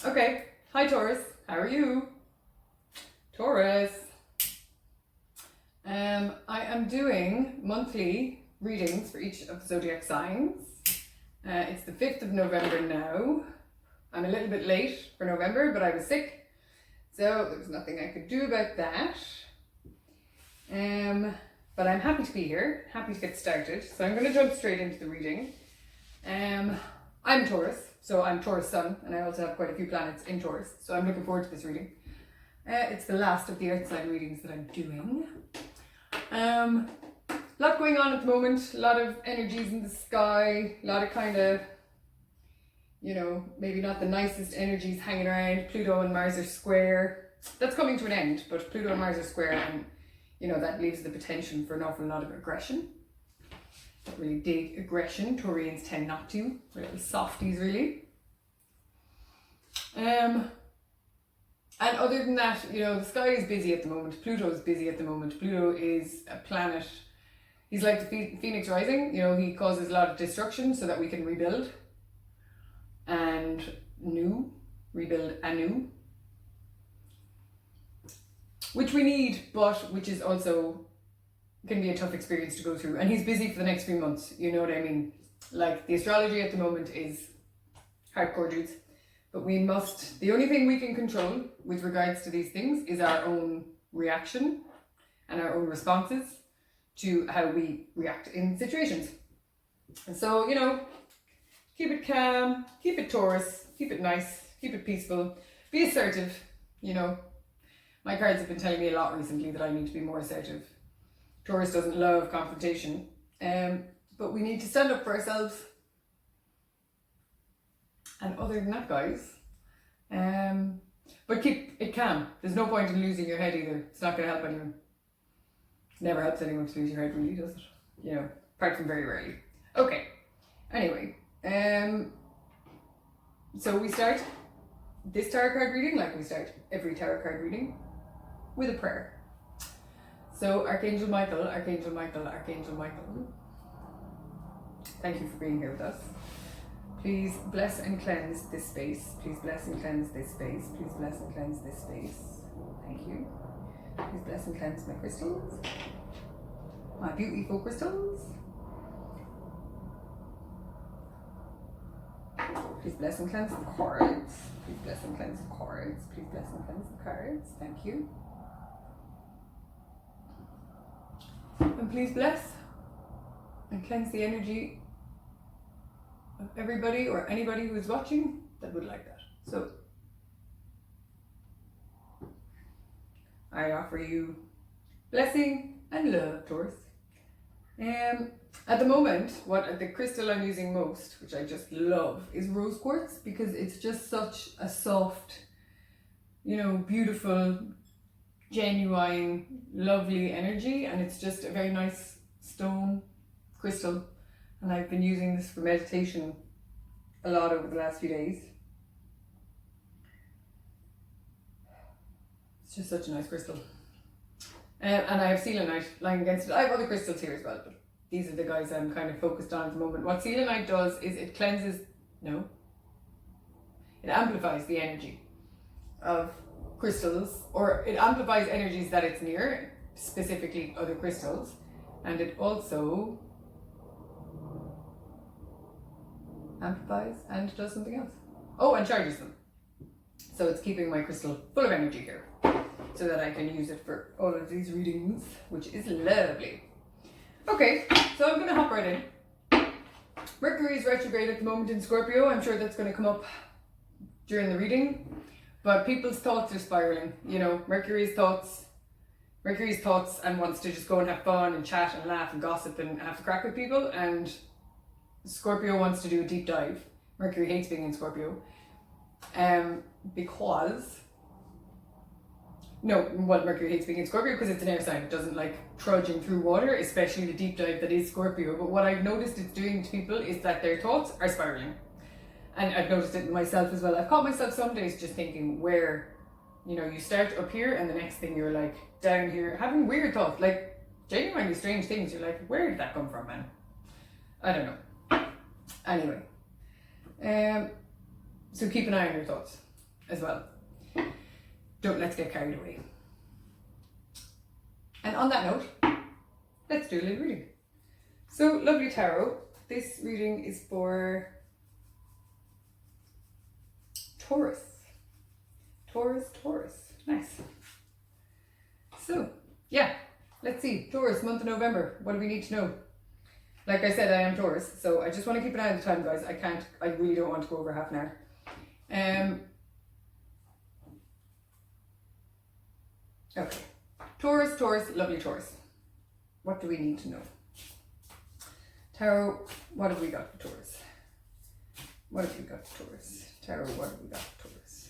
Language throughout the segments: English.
Okay, hi Taurus, how are you? Taurus. I am doing monthly readings for each of the zodiac signs. It's the 5th of November now. I'm a little bit late for November, but I was sick, so there was nothing I could do about that. But I'm happy to be here, happy to get started. So I'm going to jump straight into the reading. I'm Taurus, so I'm Taurus Sun, and I also have quite a few planets in Taurus, so I'm looking forward to this reading. It's the last of the Earth sign readings that I'm doing. A lot going on at the moment, a lot of energies in the sky, a lot of kind of, you know, maybe not the nicest energies hanging around. Pluto and Mars are square. That's coming to an end, but Pluto and Mars are square, and you know, that leaves the potential for an awful lot of aggression. Don't really dig aggression. Taurians tend not to. We're little softies, really. And other than that, you know, the sky is busy at the moment. Pluto is busy at the moment. Pluto is a planet. He's like the Phoenix Rising. You know, he causes a lot of destruction so that we can rebuild and rebuild anew. Which we need, but which is also can be a tough experience to go through. And he's busy for the next few months, you know what I mean? Like, the astrology at the moment is hardcore dudes. But we must, the only thing we can control with regards to these things is our own reaction and our own responses to how we react in situations. And so, you know, keep it calm, keep it Taurus, keep it nice, keep it peaceful, be assertive, you know. My cards have been telling me a lot recently that I need to be more assertive. Taurus doesn't love confrontation, but we need to stand up for ourselves. And other than that, guys, but keep it calm. There's no point in losing your head either. It's not going to help anyone. It never helps anyone to lose your head, really, does it? You know, apart from very rarely. Okay, anyway, so we start this tarot card reading like we start every tarot card reading, with a prayer. So, Archangel Michael, Archangel Michael, Archangel Michael, thank you for being here with us. Please bless and cleanse this space. Please bless and cleanse this space. Please bless and cleanse this space. Thank you. Please bless and cleanse my crystals. My beautiful crystals. Please bless and cleanse the cards. Please bless and cleanse the cards. Please bless and cleanse the cards. Thank you. And please bless and cleanse the energy of everybody or anybody who is watching that would like that. So I offer you blessing and love, Taurus. At the moment, the crystal I'm using most, which I just love, is rose quartz, because it's just such a soft, you know, beautiful, genuine, lovely energy, and it's just a very nice stone crystal. And I've been using this for meditation a lot over the last few days. It's just such a nice crystal. And I have selenite lying against it. I have other crystals here as well, but these are the guys I'm kind of focused on at the moment. What selenite does is it cleanses, it amplifies the energy of crystals, or it amplifies energies that it's near, specifically other crystals, and it also amplifies and does something else. Oh, and charges them. So it's keeping my crystal full of energy here, so that I can use it for all of these readings, which is lovely. Okay, so I'm going to hop right in. Mercury is retrograde at the moment in Scorpio. I'm sure that's going to come up during the reading. But people's thoughts are spiraling. You know, Mercury's thoughts and wants to just go and have fun and chat and laugh and gossip and have to crack with people. And Scorpio wants to do a deep dive. Mercury hates being in Scorpio. Mercury hates being in Scorpio because it's an air sign. It doesn't like trudging through water, especially the deep dive that is Scorpio. But what I've noticed it's doing to people is that their thoughts are spiraling. And I've noticed it myself as well. I've caught myself some days just thinking where, you know, you start up here and the next thing you're like down here, having weird thoughts, like genuinely strange things. You're like, where did that come from, man? I don't know. Anyway, so keep an eye on your thoughts. as well. Let's get carried away. And on that note, let's do a little reading. So, lovely tarot, this reading is for Taurus. Taurus. Nice. So, yeah, let's see. Taurus, month of November. What do we need to know? Like I said, I am Taurus, so I just want to keep an eye on the time, guys. I really don't want to go over half an hour. Okay. Taurus, lovely Taurus. What do we need to know? Tarot, what have we got for Taurus? What have we got for Taurus? Tarot, what have we got for Taurus?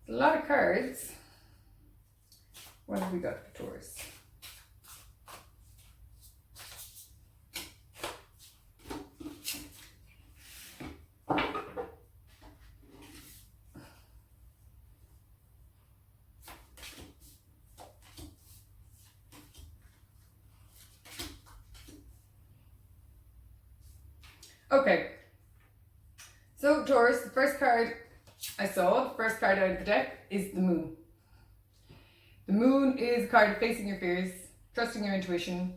A lot of cards. What have we got for Taurus? Okay, so Taurus, the first card I saw, the first card out of the deck is the Moon. The Moon is a card of facing your fears, trusting your intuition,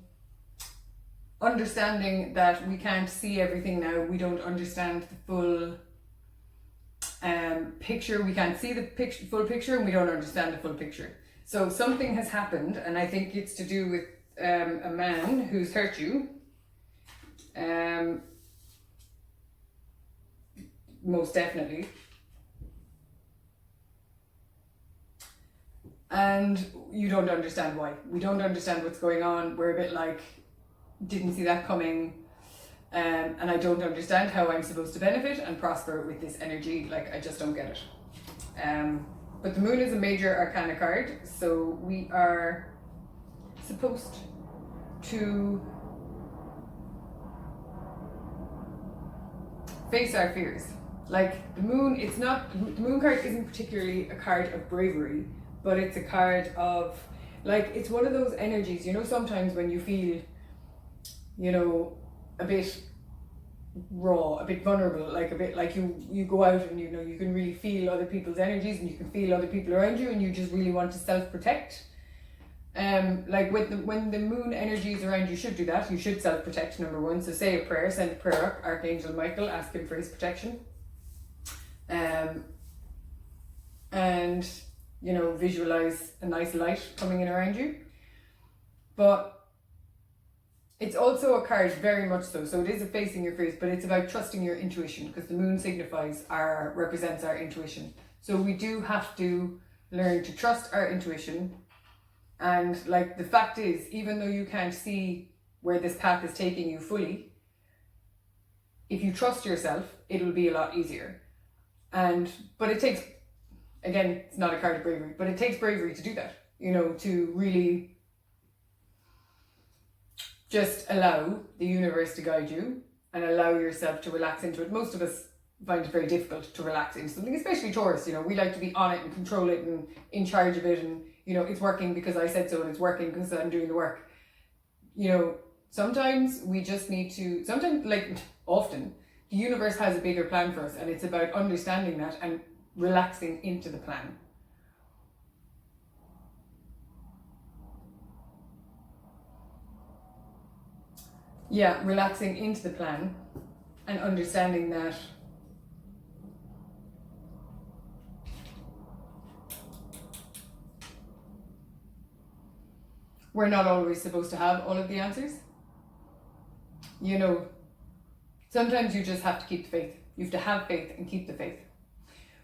understanding that we can't see everything now, we don't understand the full picture, we can't see the full picture, and we don't understand the full picture. So something has happened, and I think it's to do with a man who's hurt you. Most definitely. And you don't understand why. We don't understand what's going on. We're a bit like, didn't see that coming. And I don't understand how I'm supposed to benefit and prosper with this energy. Like, I just don't get it. But the Moon is a major arcana card. So we are supposed to face our fears. Like the Moon, the Moon card isn't particularly a card of bravery, but it's a card of, like, it's one of those energies, you know, sometimes when you feel, you know, a bit raw, a bit vulnerable, like a bit like you go out and, you know, you can really feel other people's energies and you can feel other people around you and you just really want to self-protect. Like when the Moon energy is around, you should do that. You should self-protect, number one. So say a prayer, send a prayer up, Archangel Michael, ask him for his protection. And, you know, visualize a nice light coming in around you. But it's also a card, very much so. So it is a facing your fears, but it's about trusting your intuition, because the Moon represents our intuition. So we do have to learn to trust our intuition. And like, the fact is, even though you can't see where this path is taking you fully, if you trust yourself, it'll be a lot easier. But it takes, again, it's not a card of bravery, but it takes bravery to do that, you know, to really just allow the universe to guide you and allow yourself to relax into it. Most of us find it very difficult to relax into something, especially Taurus, you know, we like to be on it and control it and in charge of it, and, you know, it's working because I said so and it's working because I'm doing the work. You know, sometimes we just need to, often, the universe has a bigger plan for us, and it's about understanding that and relaxing into the plan. Yeah, relaxing into the plan and understanding that we're not always supposed to have all of the answers. You know, sometimes you just have to keep the faith. You have to have faith and keep the faith.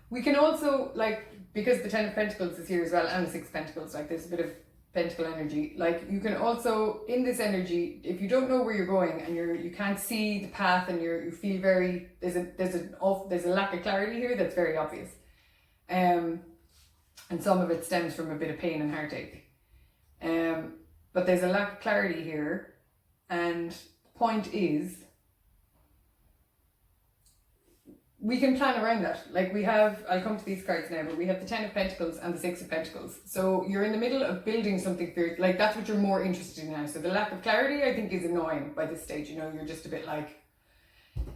We can also, like, because the Ten of Pentacles is here as well, and the Six of Pentacles, like, there's a bit of Pentacle energy. Like, you can also, in this energy, if you don't know where you're going and you can't see the path and you feel very, there's a lack of clarity here that's very obvious. And some of it stems from a bit of pain and heartache. But there's a lack of clarity here, and the point is, we can plan around that. Like, we have, I'll come to these cards now, but we have the Ten of Pentacles and the Six of Pentacles. So you're in the middle of building something for, like, that's what you're more interested in now. So the lack of clarity, I think, is annoying by this stage. You know, you're just a bit like,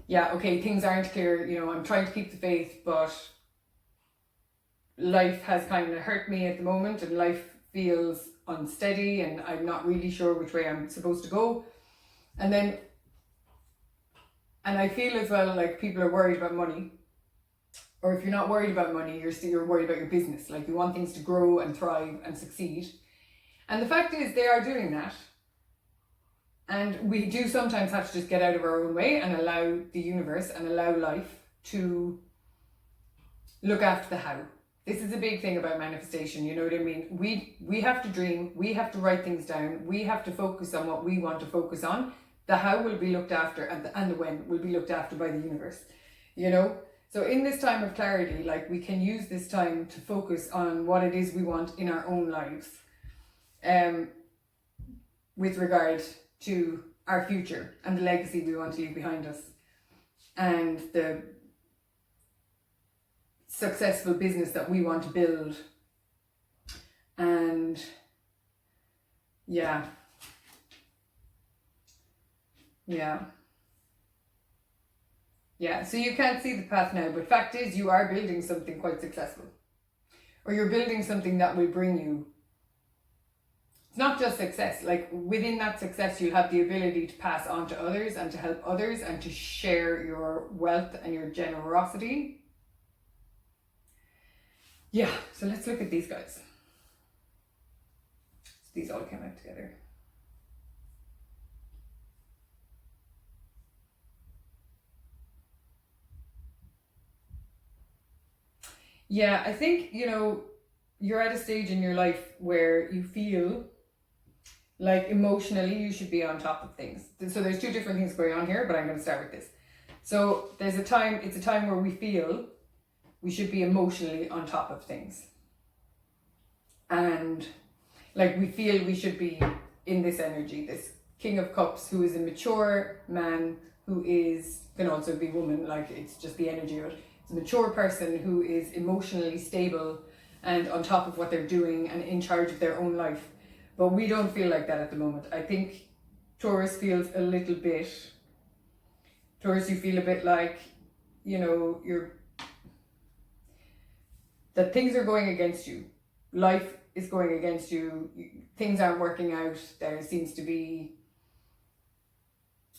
yeah, okay, things aren't clear, you know, I'm trying to keep the faith, but life has kind of hurt me at the moment, and life feels unsteady, and I'm not really sure which way I'm supposed to go. And I feel as well like people are worried about money. Or if you're not worried about money, you're worried about your business. Like, you want things to grow and thrive and succeed. And the fact is, they are doing that. And we do sometimes have to just get out of our own way and allow the universe and allow life to look after the how. This is a big thing about manifestation, you know what I mean? We have to dream, we have to write things down, we have to focus on what we want to focus on. The how will be looked after, and the when will be looked after by the universe, you know? So in this time of clarity, like, we can use this time to focus on what it is we want in our own lives, with regard to our future and the legacy we want to leave behind us, and the successful business that we want to build. And yeah. So you can't see the path now, but fact is, you are building something quite successful, or you're building something that will bring you, it's not just success, like within that success you have the ability to pass on to others and to help others and to share your wealth and your generosity. Yeah, so let's look at these guys. So these all came out together. Yeah, I think, you know, you're at a stage in your life where you feel like emotionally you should be on top of things. So there's two different things going on here, but I'm going to start with this. So it's a time where we feel we should be emotionally on top of things. And like, we feel we should be in this energy, this King of Cups, who is a mature man, who can also be woman, like, it's just the energy of it. It's a mature person who is emotionally stable and on top of what they're doing and in charge of their own life. But we don't feel like that at the moment. I think Taurus feels a little bit, Taurus, you feel a bit like, you know, that things are going against you. Life is going against you. Things aren't working out. There seems to be,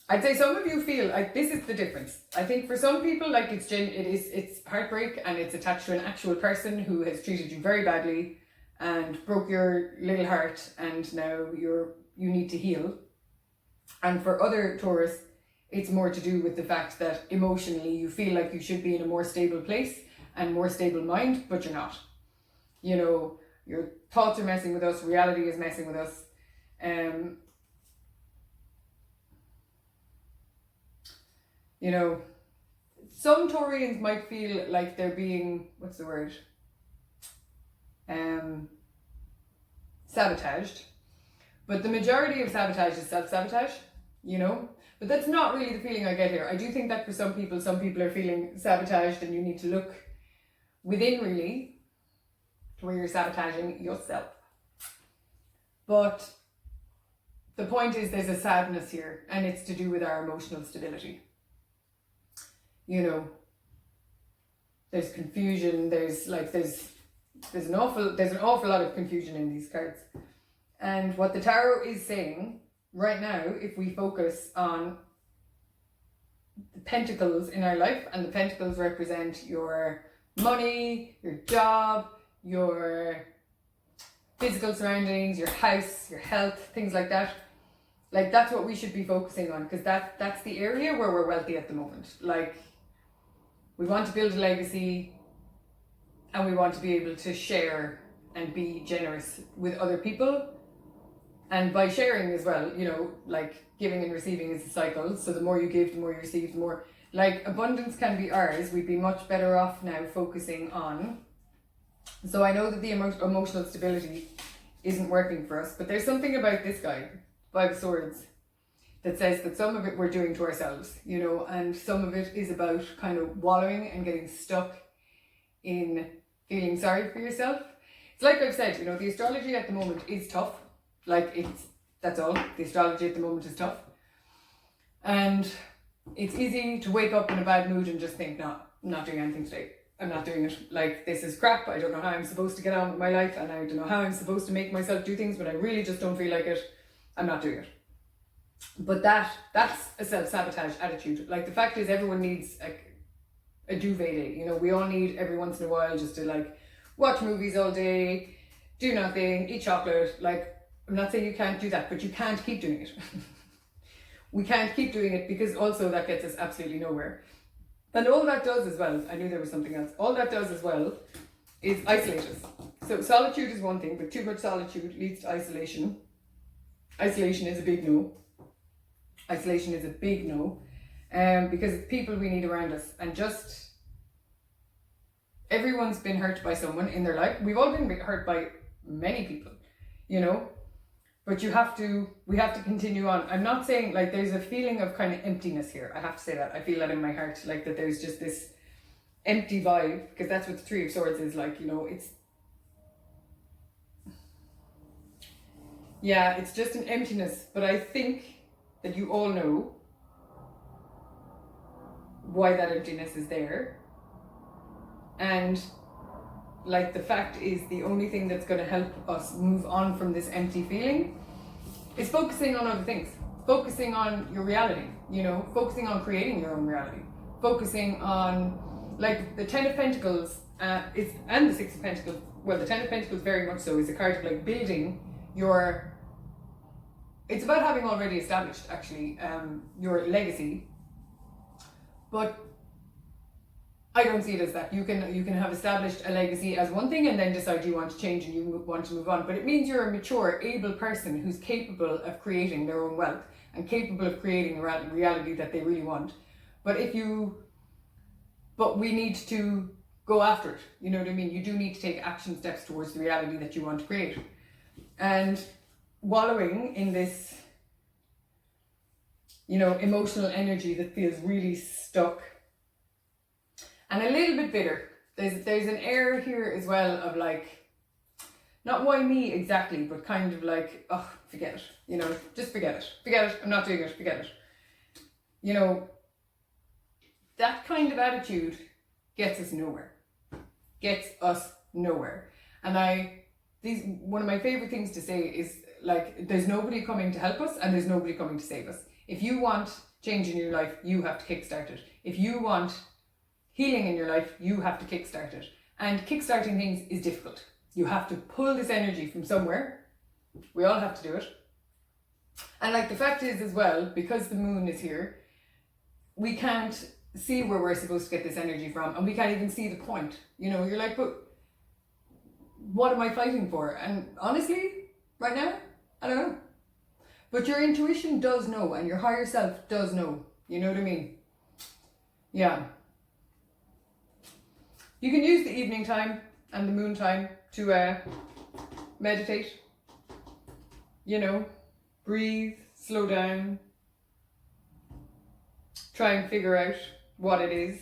I'd say some of you feel like this is the difference. I think for some people, like, it's heartbreak, and it's attached to an actual person who has treated you very badly and broke your little heart, and now you need to heal. And for other Taurus, it's more to do with the fact that emotionally you feel like you should be in a more stable place and more stable mind, but you're not. You know, your thoughts are messing with us, reality is messing with us. You know, some Taurians might feel like they're being, what's the word? Sabotaged. But the majority of sabotage is self-sabotage, you know? But that's not really the feeling I get here. I do think that for some people are feeling sabotaged, and you need to look within, really, to where you're sabotaging yourself. But the point is, there's a sadness here, and it's to do with our emotional stability. You know, there's confusion, there's an awful lot of confusion in these cards. And what the tarot is saying right now, if we focus on the pentacles in our life, and the pentacles represent your money, your job, your physical surroundings, your house, your health, things like that. Like, that's what we should be focusing on, because that's the area where we're wealthy at the moment. Like, we want to build a legacy, and we want to be able to share and be generous with other people. And by sharing as well, you know, like, giving and receiving is a cycle. So the more you give, the more you receive, the more, like, abundance can be ours. We'd be much better off now focusing on. So I know that the emotional stability isn't working for us, but there's something about this guy, Five of Swords, that says that some of it we're doing to ourselves, you know, and some of it is about kind of wallowing and getting stuck in feeling sorry for yourself. It's like I've said, you know, the astrology at the moment is tough. Like, that's all. The astrology at the moment is tough. And it's easy to wake up in a bad mood and just think, no, I'm not doing anything today. I'm not doing it. Like, this is crap. I don't know how I'm supposed to get on with my life, and I don't know how I'm supposed to make myself do things, but I really just don't feel like it. I'm not doing it. But that's a self-sabotage attitude. Like, the fact is, everyone needs a duvet day. You know, we all need every once in a while just to like watch movies all day, do nothing, eat chocolate. Like, I'm not saying you can't do that, but you can't keep doing it. We can't keep doing it, because also that gets us absolutely nowhere. And all that does as well, I knew there was something else, all that does as well is isolate us. So solitude is one thing, but too much solitude leads to isolation. Isolation is a big no. Isolation is a big no. Because it's people we need around us, and just everyone's been hurt by someone in their life. We've all been hurt by many people, you know, but we have to continue on. I'm not saying, like, there's a feeling of kind of emptiness here. I have to say that. I feel that in my heart, like, that there's just this empty vibe, because that's what the Three of Swords is like, you know, it's just an emptiness. But I think that you all know why that emptiness is there. And like, the fact is, the only thing that's going to help us move on from this empty feeling is focusing on other things. Focusing on your reality, you know, focusing on creating your own reality. Focusing on, like, the Ten of Pentacles and the Six of Pentacles. Well, the Ten of Pentacles very much so is a card of like building your, it's about having already established actually your legacy. But I don't see it as that. You can have established a legacy as one thing and then decide you want to change and you want to move on. But it means you're a mature, able person who's capable of creating their own wealth and capable of creating a reality that they really want. But we need to go after it. You know what I mean? You do need to take action steps towards the reality that you want to create. And wallowing in this, you know, emotional energy that feels really stuck and a little bit bitter. There's an air here as well of like, not why me exactly, but kind of like, oh, forget it, you know, just forget it, I'm not doing it, forget it. You know, that kind of attitude gets us nowhere. And one of my favorite things to say is, like, there's nobody coming to help us and there's nobody coming to save us. If you want change in your life, you have to kickstart it. If you want healing in your life, you have to kickstart it. And kickstarting things is difficult. You have to pull this energy from somewhere. We all have to do it. And like, the fact is as well, because the moon is here, we can't see where we're supposed to get this energy from, and we can't even see the point. You know, you're like, but what am I fighting for? And honestly, right now, I don't know. But your intuition does know, and your higher self does know. You know what I mean? Yeah. You can use the evening time and the moon time to meditate. You know, breathe, slow down. Try and figure out what it is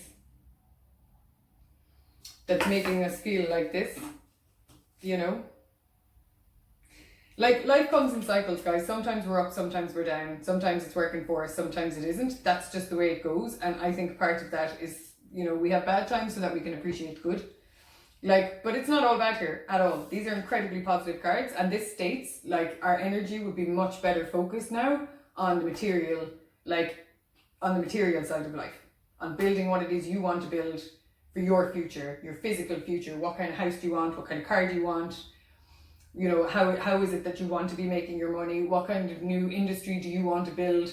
that's making us feel like this. You know? Like, life comes in cycles, guys. Sometimes we're up, sometimes we're down. Sometimes it's working for us, sometimes it isn't. That's just the way it goes. And I think part of that is, you know, we have bad times so that we can appreciate good. Like, but it's not all bad here at all. These are incredibly positive cards. And this states, like, our energy would be much better focused now on the material, like, on the material side of life. On building what it is you want to build for your future, your physical future. What kind of house do you want? What kind of car do you want? You know, how is it that you want to be making your money? What kind of new industry do you want to build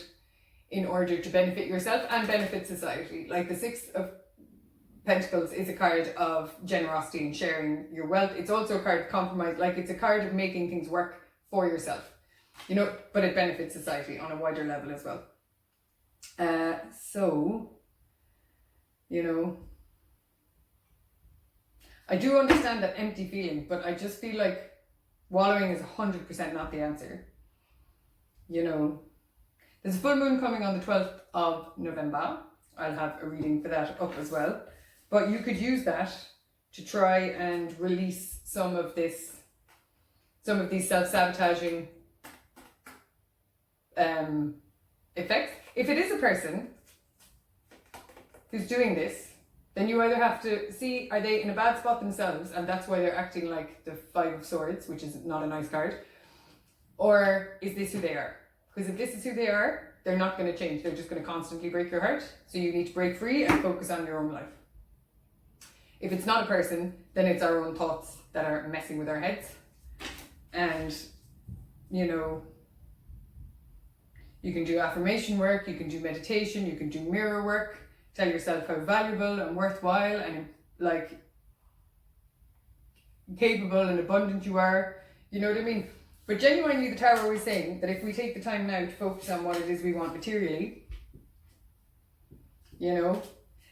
in order to benefit yourself and benefit society? Like, the Six of Pentacles is a card of generosity and sharing your wealth. It's also a card of compromise. Like, it's a card of making things work for yourself, you know, but it benefits society on a wider level as well. So, you know, I do understand that empty feeling, but I just feel like wallowing is 100% not the answer. You know, there's a full moon coming on the 12th of November. I'll have a reading for that up as well. But you could use that to try and release some of these self-sabotaging effects. If it is a person, who's doing this, then you either have to see, are they in a bad spot themselves, and that's why they're acting like the Five of Swords, which is not a nice card, or is this who they are? Because if this is who they are, they're not going to change. They're just going to constantly break your heart. So you need to break free and focus on your own life. If it's not a person, then it's our own thoughts that are messing with our heads. And, you know, you can do affirmation work, you can do meditation, you can do mirror work, tell yourself how valuable and worthwhile and like capable and abundant you are. You know what I mean? But genuinely, the Tarot is saying that if we take the time now to focus on what it is we want materially, you know,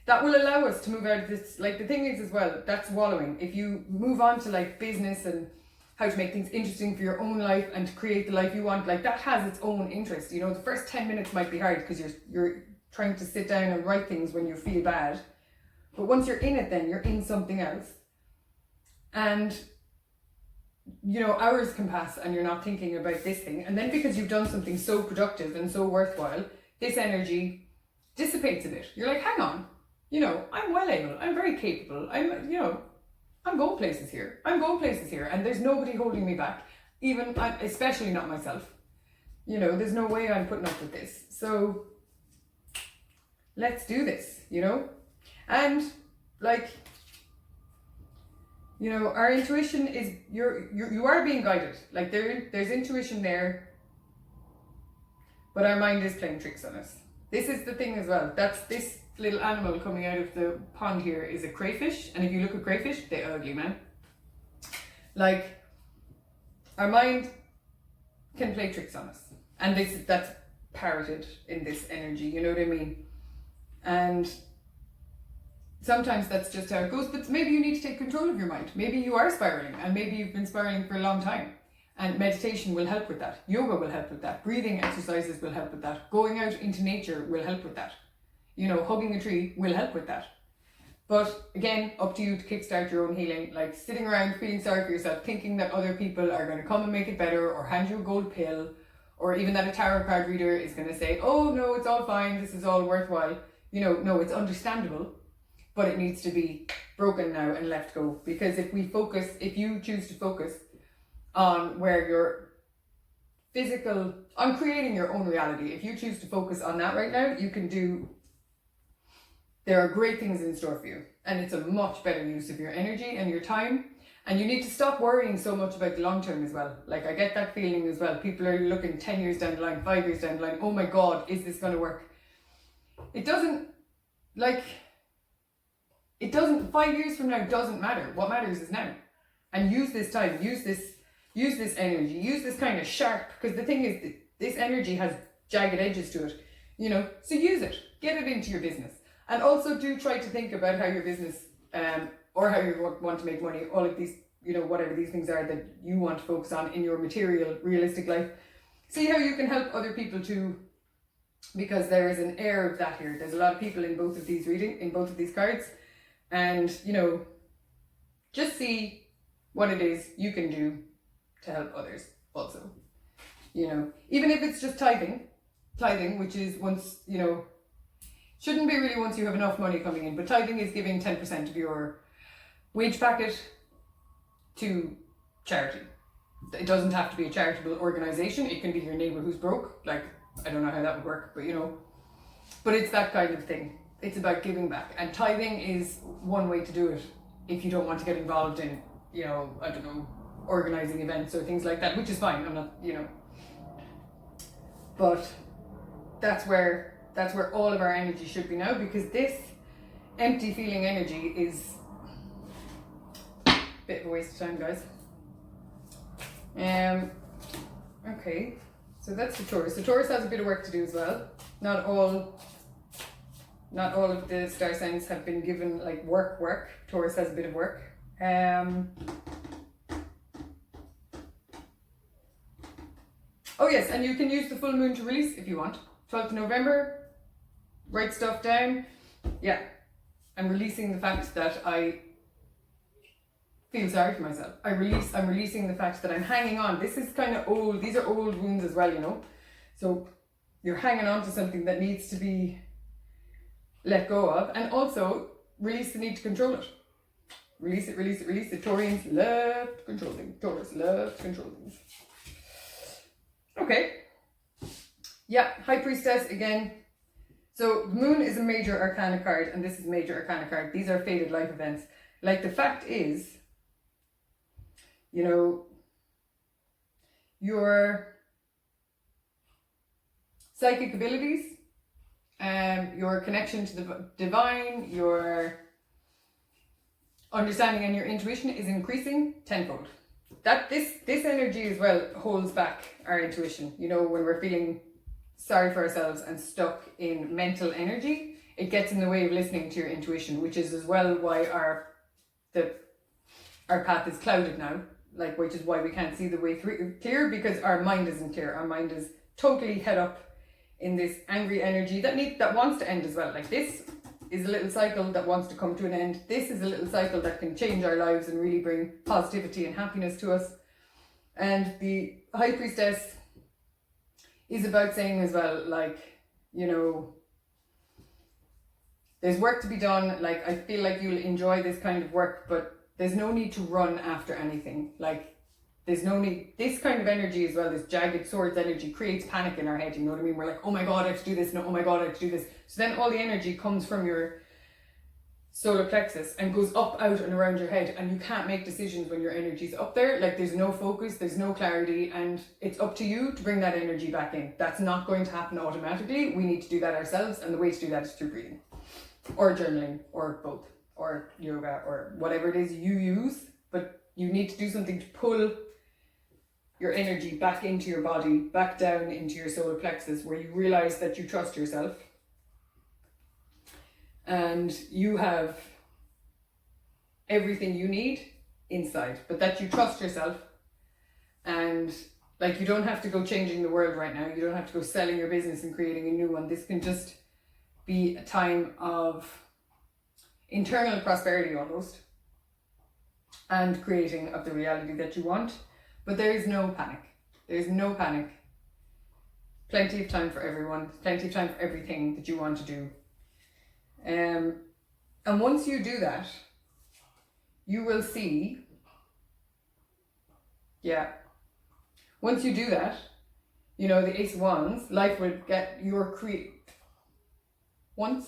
that will allow us to move out of this. Like, the thing is as well, that's wallowing. If you move on to like business and how to make things interesting for your own life and to create the life you want, like that has its own interest. You know, the first 10 minutes might be hard because you're trying to sit down and write things when you feel bad. But once you're in it, then you're in something else. And you know, hours can pass and you're not thinking about this thing. And then because you've done something so productive and so worthwhile, this energy dissipates a bit. You're like, hang on, you know, I'm well able, I'm very capable, I'm going places here. And there's nobody holding me back, even, especially not myself. You know, there's no way I'm putting up with this. So let's do this, you know? And like, you know, our intuition is, you are being guided. Like there's intuition there, but our mind is playing tricks on us. This is the thing as well. That's this little animal coming out of the pond here is a crayfish. And if you look at crayfish, they're ugly, man. Like, our mind can play tricks on us. And that's parroted in this energy, you know what I mean? And sometimes that's just how it goes, but maybe you need to take control of your mind. Maybe you are spiraling, and maybe you've been spiraling for a long time. And meditation will help with that. Yoga will help with that. Breathing exercises will help with that. Going out into nature will help with that. You know, hugging a tree will help with that. But again, up to you to kickstart your own healing. Like sitting around feeling sorry for yourself, thinking that other people are going to come and make it better, or hand you a gold pill, or even that a tarot card reader is going to say, oh no, it's all fine, this is all worthwhile. You know, no, it's understandable. But it needs to be broken now and left go. Because if you choose to focus on where your physical, on creating your own reality, if you choose to focus on that right now, there are great things in store for you. And it's a much better use of your energy and your time. And you need to stop worrying so much about the long term as well. Like, I get that feeling as well. People are looking 10 years down the line, 5 years down the line. Oh my God, is this going to work? It doesn't, 5 years from now doesn't matter. What matters is now. And use this time, use this energy, use this kind of sharp, because the thing is, this energy has jagged edges to it, you know, so use it, get it into your business. And also do try to think about how your business, or how you want to make money, all of these, you know, whatever these things are that you want to focus on in your material, realistic life. See how you can help other people too, because there is an air of that here. There's a lot of people in both of these cards. And, you know, just see what it is you can do to help others also. You know, even if it's just tithing, which is once, you know, shouldn't be really once you have enough money coming in, but tithing is giving 10% of your wage packet to charity. It doesn't have to be a charitable organization. It can be your neighbor who's broke. Like, I don't know how that would work, but you know, but it's that kind of thing. It's about giving back, and tithing is one way to do it if you don't want to get involved in, you know, I don't know, organizing events or things like that, which is fine. I'm not, you know, but that's where all of our energy should be now, because this empty feeling energy is a bit of a waste of time, guys. Okay, so that's the Taurus. The Taurus has a bit of work to do as well. Not all of the star signs have been given like work. Taurus has a bit of work. Oh yes, and you can use the full moon to release if you want. 12th of November, write stuff down. Yeah, I'm releasing the fact that I feel sorry for myself. I'm releasing the fact that I'm hanging on. This is kind of old. These are old wounds as well, you know. So you're hanging on to something that needs to be let go of, and also release the need to control it. Release it, release it, release it. Taurians love to control things. Taurus love to control things. Okay. Yeah, High Priestess again. So the Moon is a major arcana card, and this is a major arcana card. These are fated life events. Like, the fact is, you know, your psychic abilities, your connection to the divine, your understanding and your intuition is increasing tenfold. That this energy as well holds back our intuition. You know, when we're feeling sorry for ourselves and stuck in mental energy, it gets in the way of listening to your intuition, which is as well why our path is clouded now, like, which is why we can't see the way through clear, because our mind isn't clear. Our mind is totally head up in this angry energy that wants to end as well. Like, this is a little cycle that wants to come to an end. This is a little cycle that can change our lives and really bring positivity and happiness to us. And the High Priestess is about saying as well, like, you know, there's work to be done. Like, I feel like you'll enjoy this kind of work, but there's no need to run after anything. Like, there's no need. This kind of energy as well, this jagged swords energy, creates panic in our head. You know what I mean? We're like, oh my God, I have to do this. No, oh my God, I have to do this. So then all the energy comes from your solar plexus and goes up, out and around your head, and you can't make decisions when your energy's up there. Like, there's no focus, there's no clarity, and it's up to you to bring that energy back in. That's not going to happen automatically. We need to do that ourselves, and the way to do that is through breathing or journaling or both, or yoga or whatever it is you use. But you need to do something to pull your energy back into your body, back down into your solar plexus, where you realize that you trust yourself and you have everything you need inside, but that you trust yourself. And like, you don't have to go changing the world right now. You don't have to go selling your business and creating a new one. This can just be a time of internal prosperity almost, and creating of the reality that you want. But there is no panic. There's no panic. Plenty of time for everyone. Plenty of time for everything that you want to do. And once you do that, you will see, once you do that, you know, the Ace of Wands, life will get your once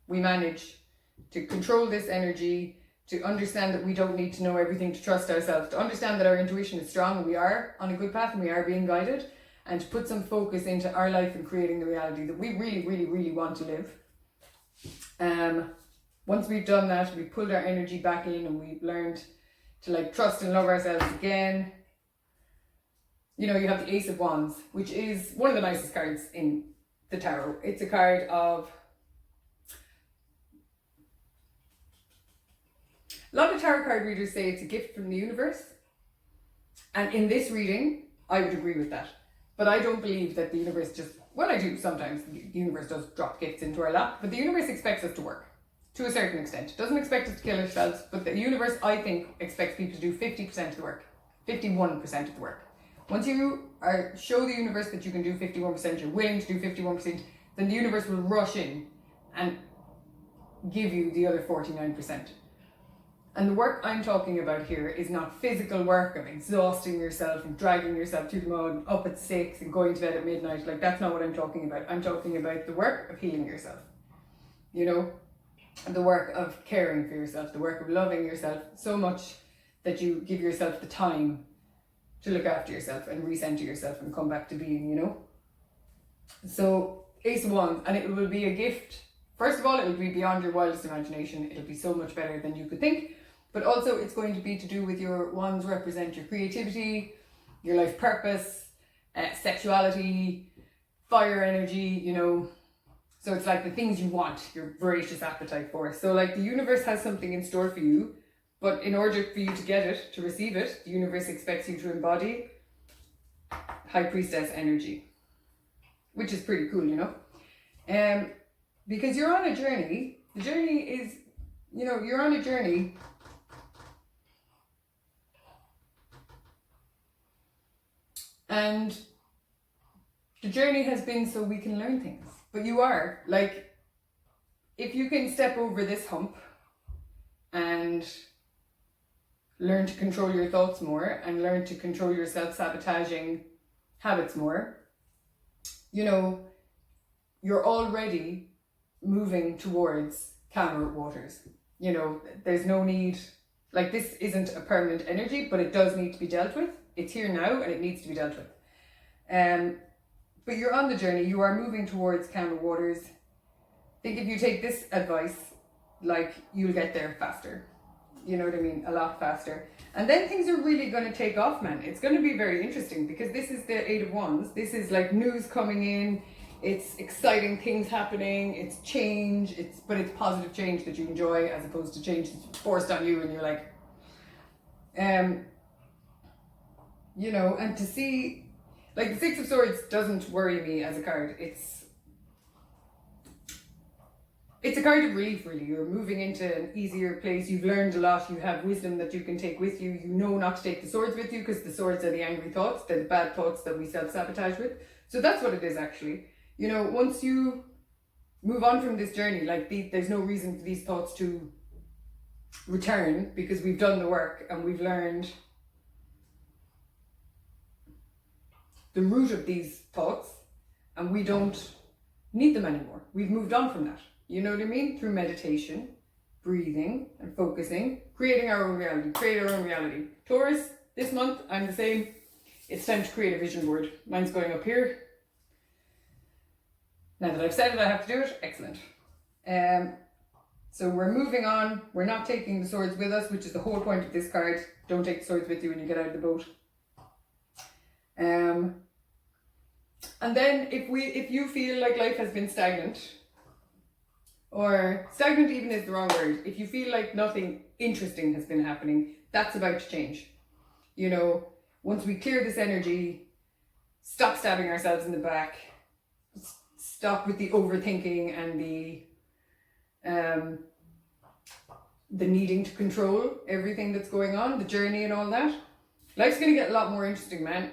we manage to control this energy, to understand that we don't need to know everything, to trust ourselves, to understand that our intuition is strong and we are on a good path and we are being guided, and to put some focus into our life and creating the reality that we really, really, really want to live. Once we've done that, we pulled our energy back in and we've learned to like trust and love ourselves again. You know, you have the Ace of Wands, which is one of the nicest cards in the tarot. It's a card of, a lot of tarot card readers say it's a gift from the universe. And in this reading, I would agree with that. But I don't believe that the universe just, well, I do sometimes. The universe does drop gifts into our lap, but the universe expects us to work to a certain extent. It doesn't expect us to kill ourselves, but the universe, I think, expects people to do 50% of the work, 51% of the work. Once you show the universe that you can do 51%, you're willing to do 51%, then the universe will rush in and give you the other 49%. And the work I'm talking about here is not physical work of exhausting yourself and dragging yourself through the mud, up at 6 and going to bed at midnight. Like, that's not what I'm talking about. I'm talking about the work of healing yourself. You know, the work of caring for yourself, the work of loving yourself so much that you give yourself the time to look after yourself and recenter yourself and come back to being, you know. So, Ace of Wands, and it will be a gift. First of all, it will be beyond your wildest imagination. It'll be so much better than you could think. But also it's going to be to do with your wands represent your creativity, your life purpose, sexuality, fire energy, you know. So it's like the things you want, your voracious appetite for. So like the universe has something in store for you, but in order for you to get it, to receive it, the universe expects you to embody High Priestess energy, which is pretty cool, you know. Because you're on a journey. The journey is, you know, you're on a journey. And the journey has been so we can learn things. But you are, like, if you can step over this hump and learn to control your thoughts more and learn to control your self-sabotaging habits more, you know, you're already moving towards calmer waters. You know, there's no need, like, this isn't a permanent energy, but it does need to be dealt with. It's here now and it needs to be dealt with. But you're on the journey, you are moving towards calmer waters. I think if you take this advice, like, you'll get there faster. You know what I mean? A lot faster. And then things are really going to take off, man. It's going to be very interesting because this is the Eight of Wands. This is like news coming in. It's exciting things happening. It's change. But it's positive change that you enjoy, as opposed to change that's forced on you and you're like, you know, and to see, like, the Six of Swords doesn't worry me as a card. It's a card of relief, really. You're moving into an easier place. You've learned a lot. You have wisdom that you can take with you. You know not to take the swords with you because the swords are the angry thoughts. They're the bad thoughts that we self-sabotage with. So that's what it is, actually. You know, once you move on from this journey, like, there's no reason for these thoughts to return because we've done the work and we've learned the root of these thoughts and we don't need them anymore. We've moved on from that. You know what I mean? Through meditation, breathing and focusing, creating our own reality, create our own reality. Taurus, this month, I'm the same. It's time to create a vision board. Mine's going up here. Now that I've said it, I have to do it. Excellent. So we're moving on. We're not taking the swords with us, which is the whole point of this card. Don't take the swords with you when you get out of the boat. And then if you feel like life has been stagnant, or stagnant even is the wrong word, if you feel like nothing interesting has been happening, that's about to change. You know, once we clear this energy, stop stabbing ourselves in the back, stop with the overthinking and the needing to control everything that's going on, the journey and all that. Life's going to get a lot more interesting, man.